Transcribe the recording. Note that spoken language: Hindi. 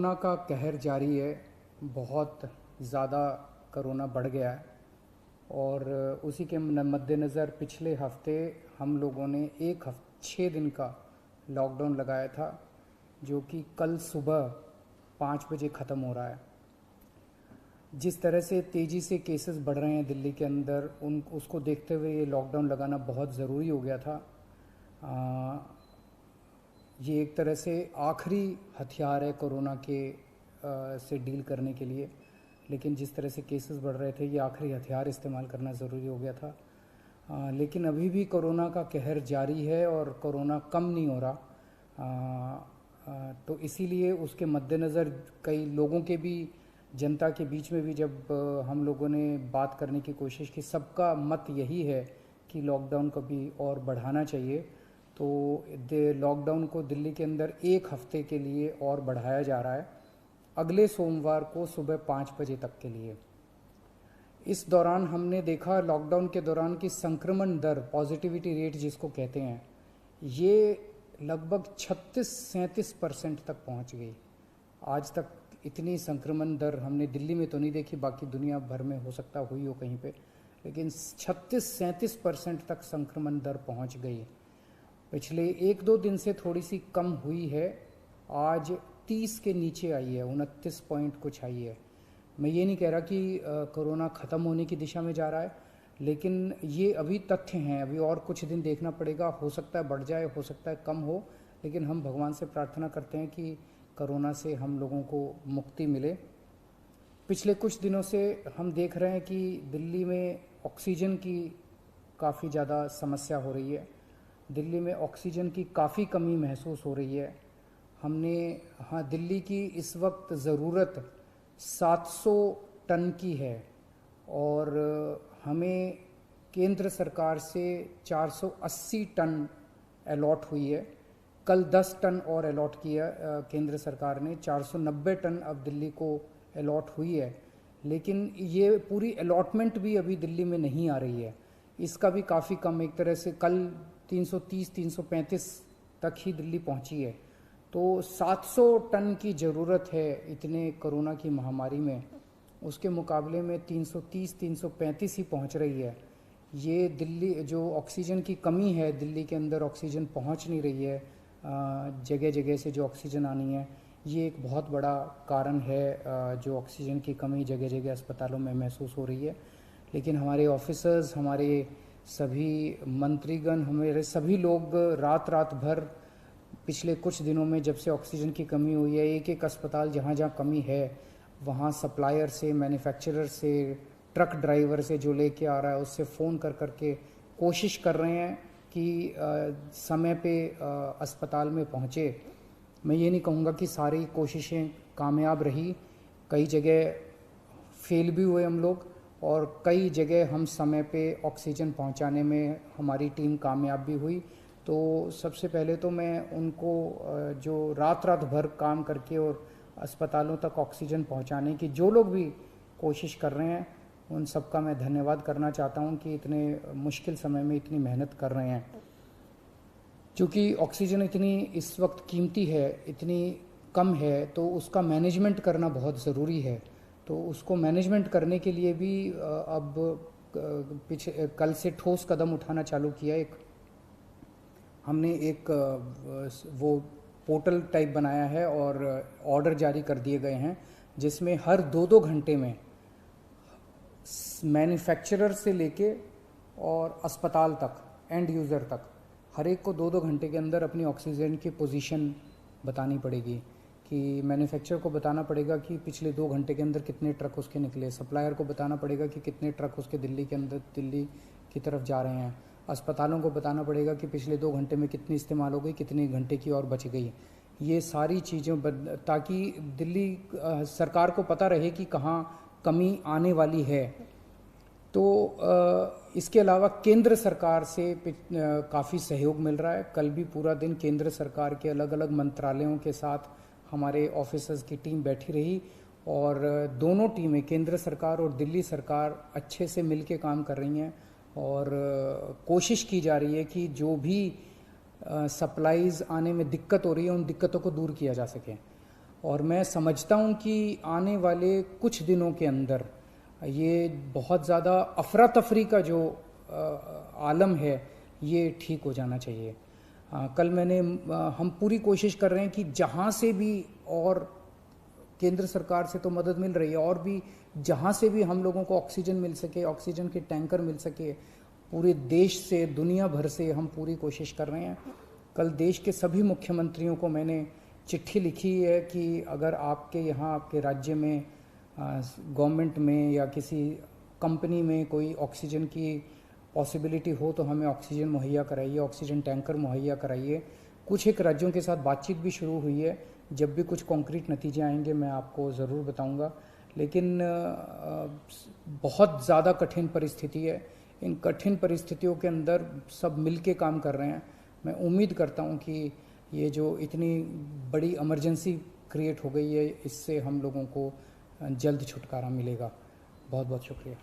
कोरोना का कहर जारी है। बहुत ज़्यादा कोरोना बढ़ गया है और उसी के मद्देनज़र पिछले हफ्ते हम लोगों ने 6 दिन का लॉकडाउन लगाया था, जो कि कल सुबह 5 बजे ख़त्म हो रहा है। जिस तरह से तेज़ी से केसेस बढ़ रहे हैं दिल्ली के अंदर, उसको देखते हुए ये लॉकडाउन लगाना बहुत ज़रूरी हो गया था। ये एक तरह से आखिरी हथियार है कोरोना के से डील करने के लिए, लेकिन जिस तरह से केसेस बढ़ रहे थे, ये आखिरी हथियार इस्तेमाल करना ज़रूरी हो गया था। लेकिन अभी भी कोरोना का कहर जारी है और कोरोना कम नहीं हो रहा। तो इसीलिए उसके मद्देनज़र कई लोगों के भी, जनता के बीच में भी जब हम लोगों ने बात करने की कोशिश की, सबका मत यही है कि लॉकडाउन को भी और बढ़ाना चाहिए। तो लॉकडाउन को दिल्ली के अंदर 1 हफ्ते के लिए और बढ़ाया जा रहा है, अगले सोमवार को सुबह 5 बजे तक के लिए। इस दौरान हमने देखा, लॉकडाउन के दौरान की संक्रमण दर, पॉजिटिविटी रेट जिसको कहते हैं, ये लगभग 36-37% तक पहुंच गई। आज तक इतनी संक्रमण दर हमने दिल्ली में तो नहीं देखी, बाकी दुनिया भर में हो सकता हुई हो कहीं पे, लेकिन 36-37% तक संक्रमण दर पहुंच गई। पिछले 1-2 दिन से थोड़ी सी कम हुई है, आज 30 के नीचे आई है, 29 पॉइंट कुछ आई है। मैं ये नहीं कह रहा कि कोरोना ख़त्म होने की दिशा में जा रहा है, लेकिन ये अभी तथ्य हैं। अभी और कुछ दिन देखना पड़ेगा, हो सकता है बढ़ जाए, हो सकता है कम हो, लेकिन हम भगवान से प्रार्थना करते हैं कि कोरोना से हम लोगों को मुक्ति मिले। पिछले कुछ दिनों से हम देख रहे हैं कि दिल्ली में ऑक्सीजन की काफ़ी ज़्यादा समस्या हो रही है। दिल्ली में ऑक्सीजन की काफ़ी कमी महसूस हो रही है। दिल्ली की इस वक्त ज़रूरत 700 टन की है और हमें केंद्र सरकार से 480 टन अलॉट हुई है। कल 10 टन और अलॉट किया केंद्र सरकार ने, 490 टन अब दिल्ली को अलॉट हुई है। लेकिन ये पूरी अलॉटमेंट भी अभी दिल्ली में नहीं आ रही है, इसका भी काफ़ी कम, एक तरह से कल 330-335 तक ही दिल्ली पहुंची है। तो 700 टन की ज़रूरत है इतने कोरोना की महामारी में, उसके मुकाबले में 330-335 ही पहुंच रही है। ये दिल्ली जो ऑक्सीजन की कमी है, दिल्ली के अंदर ऑक्सीजन पहुंच नहीं रही है, जगह जगह से जो ऑक्सीजन आनी है, ये एक बहुत बड़ा कारण है जो ऑक्सीजन की कमी जगह जगह अस्पतालों में महसूस हो रही है। लेकिन हमारे ऑफिसर्स, हमारे सभी मंत्रीगण, हमारे सभी लोग रात रात भर पिछले कुछ दिनों में, जब से ऑक्सीजन की कमी हुई है, एक एक अस्पताल जहाँ जहाँ कमी है वहाँ सप्लायर से, मैन्युफैक्चरर से, ट्रक ड्राइवर से जो लेके आ रहा है, उससे फ़ोन कर करके कोशिश कर रहे हैं कि समय पे अस्पताल में पहुँचे। मैं ये नहीं कहूँगा कि सारी कोशिशें कामयाब रही, कई जगह फेल भी हुए हम लोग, और कई जगह हम समय पे ऑक्सीजन पहुंचाने में हमारी टीम कामयाब भी हुई। तो सबसे पहले तो मैं उनको जो रात रात भर काम करके और अस्पतालों तक ऑक्सीजन पहुंचाने की जो लोग भी कोशिश कर रहे हैं, उन सबका मैं धन्यवाद करना चाहता हूं कि इतने मुश्किल समय में इतनी मेहनत कर रहे हैं। क्योंकि ऑक्सीजन इतनी इस वक्त कीमती है, इतनी कम है, तो उसका मैनेजमेंट करना बहुत ज़रूरी है। तो उसको मैनेजमेंट करने के लिए भी अब कल से ठोस कदम उठाना चालू किया। हमने एक वो पोर्टल टाइप बनाया है और ऑर्डर जारी कर दिए गए हैं, जिसमें हर 2-2 घंटे में मैन्युफैक्चरर से लेके और अस्पताल तक, एंड यूज़र तक, हर एक को 2-2 घंटे के अंदर अपनी ऑक्सीजन की पोजीशन बतानी पड़ेगी। कि मैन्युफैक्चरर को बताना पड़ेगा कि पिछले 2 घंटे के अंदर कितने ट्रक उसके निकले, सप्लायर को बताना पड़ेगा कि कितने ट्रक उसके दिल्ली के अंदर, दिल्ली की तरफ जा रहे हैं, अस्पतालों को बताना पड़ेगा कि पिछले 2 घंटे में कितनी इस्तेमाल हो गई, कितने घंटे की और बच गई। ये सारी चीज़ें ताकि दिल्ली सरकार को पता रहे कि कहाँ कमी आने वाली है। तो इसके अलावा केंद्र सरकार से काफ़ी सहयोग मिल रहा है। कल भी पूरा दिन केंद्र सरकार के अलग अलग मंत्रालयों के साथ हमारे ऑफिसर्स की टीम बैठी रही और दोनों टीमें, केंद्र सरकार और दिल्ली सरकार, अच्छे से मिलके काम कर रही हैं और कोशिश की जा रही है कि जो भी सप्लाईज आने में दिक्कत हो रही है, उन दिक्कतों को दूर किया जा सके। और मैं समझता हूँ कि आने वाले कुछ दिनों के अंदर ये बहुत ज़्यादा अफरा तफरी का जो आलम है ये ठीक हो जाना चाहिए। कल हम पूरी कोशिश कर रहे हैं कि जहाँ से भी, और केंद्र सरकार से तो मदद मिल रही है, और भी जहाँ से भी हम लोगों को ऑक्सीजन मिल सके, ऑक्सीजन के टैंकर मिल सके, पूरे देश से, दुनिया भर से हम पूरी कोशिश कर रहे हैं। कल देश के सभी मुख्यमंत्रियों को मैंने चिट्ठी लिखी है कि अगर आपके यहाँ, आपके राज्य में, गवर्नमेंट में या किसी कंपनी में कोई ऑक्सीजन की पॉसिबिलिटी हो तो हमें ऑक्सीजन मुहैया कराइए, ऑक्सीजन टैंकर मुहैया कराइए। कुछ एक राज्यों के साथ बातचीत भी शुरू हुई है, जब भी कुछ कॉन्क्रीट नतीजे आएंगे मैं आपको ज़रूर बताऊंगा। लेकिन बहुत ज़्यादा कठिन परिस्थिति है, इन कठिन परिस्थितियों के अंदर सब मिल के काम कर रहे हैं। मैं उम्मीद करता हूं कि ये जो इतनी बड़ी इमरजेंसी क्रिएट हो गई है, इससे हम लोगों को जल्द छुटकारा मिलेगा। बहुत बहुत शुक्रिया।